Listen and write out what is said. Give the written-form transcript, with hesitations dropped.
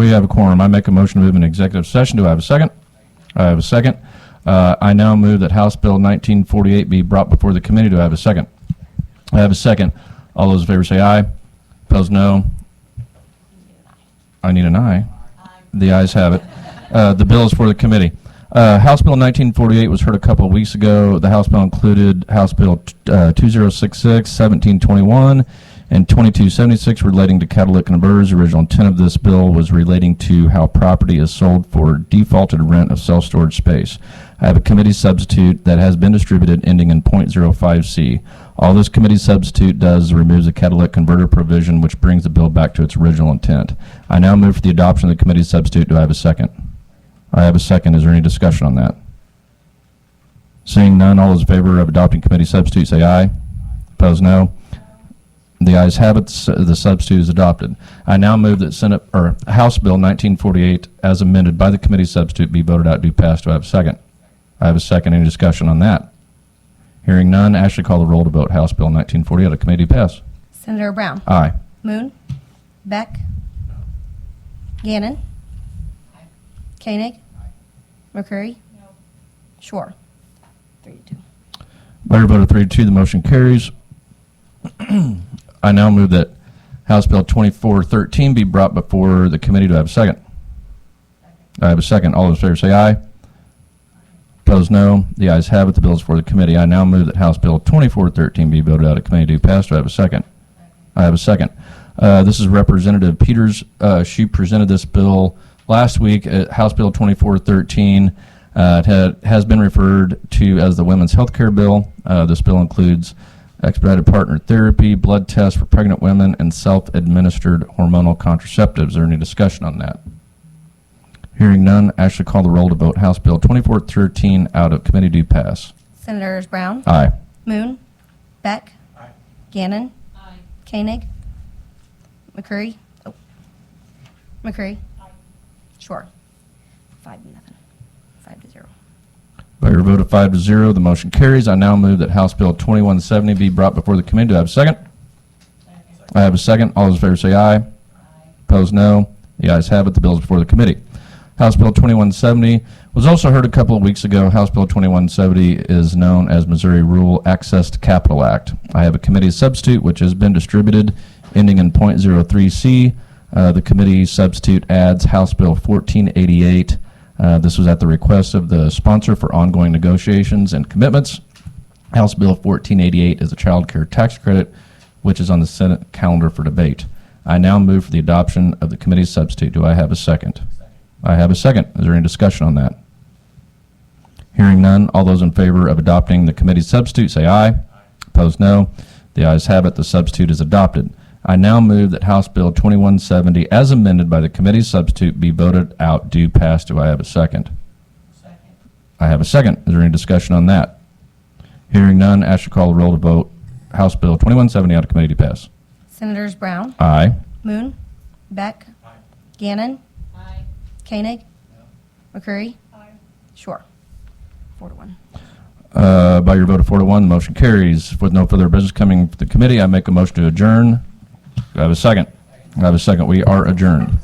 We have a quorum. I make a motion to move in executive session. Do I have a second? I have a second. I now move that House Bill 1948 be brought before the committee. Do I have a second? I have a second. All those in favor say aye. Opposed, no. I need an aye. The ayes have it. The bill is for the committee. House Bill 1948 was heard a couple of weeks ago. The House bill included House Bill 2066, 1721, and 2276 relating to catalytic converters. The original intent of this bill was relating to how property is sold for defaulted rent of self-storage space. I have a committee substitute that has been distributed ending in .05C. All this committee substitute does is removes the catalytic converter provision, which brings the bill back to its original intent. I now move for the adoption of the committee substitute. Do I have a second? I have a second. Is there any discussion on that? Seeing none, all those in favor of adopting committee substitute say aye. Opposed, no. The ayes have it. The substitute is adopted. I now move that House Bill 1948, as amended by the committee substitute, be voted out. Do pass. Do I have a second? I have a second. Any discussion on that? Hearing none, Ashley, call the roll to vote House Bill 1948 out of committee. Pass. Senator Brown. Aye. Moon. Beck. Gannon. Koenig. McCreary. Shore. 3-2. By your vote of 3-2, the motion carries. I now move that House Bill 2413 be brought before the committee. Do I have a second? I have a second. All those in favor say aye. Opposed, no. The ayes have it. The bill is for the committee. I now move that House Bill 2413 be voted out of committee. Do pass. Do I have a second? I have a second. This is Representative Peters. She presented this bill last week at House Bill 2413. It has been referred to as the Women's Health Care Bill. This bill includes expedited partner therapy, blood tests for pregnant women, and self-administered hormonal contraceptives. Is there any discussion on that? Hearing none, Ashley, call the roll to vote House Bill 2413 out of committee. Do pass. Senators Brown. Aye. Moon. Beck. Aye. Gannon. Aye. Koenig. McCreary. Oh. McCreary. Aye. Shore. 5-0. 5-0. By your vote of 5-0, the motion carries. I now move that House Bill 2170 be brought before the committee. Do I have a second? I have a second. All those in favor say aye. Opposed, no. The ayes have it. The bill is before the committee. House Bill 2170 was also heard a couple of weeks ago. House Bill 2170 is known as Missouri Rural Access to Capital Act. I have a committee substitute which has been distributed ending in .03C. The committee substitute adds House Bill 1488. This was at the request of the sponsor for ongoing negotiations and commitments. House Bill 1488 is a child care tax credit, which is on the Senate calendar for debate. I now move for the adoption of the committee substitute. Do I have a second? I have a second. Is there any discussion on that? Hearing none, all those in favor of adopting the committee substitute say aye. Opposed, no. The ayes have it. The substitute is adopted. I now move that House Bill 2170, as amended by the committee substitute, be voted out. Do pass. Do I have a second? Second. I have a second. Is there any discussion on that? Hearing none, I shall call the roll to vote House Bill 2170 out of committee. To pass. Senators Brown. Aye. Moon. Beck. Aye. Gannon. Aye. Koenig. No. McCreary. Aye. Shore. 4-1. By your vote of 4-1, the motion carries. With no further business coming to the committee, I make a motion to adjourn. Do I have a second? I have a second. We are adjourned.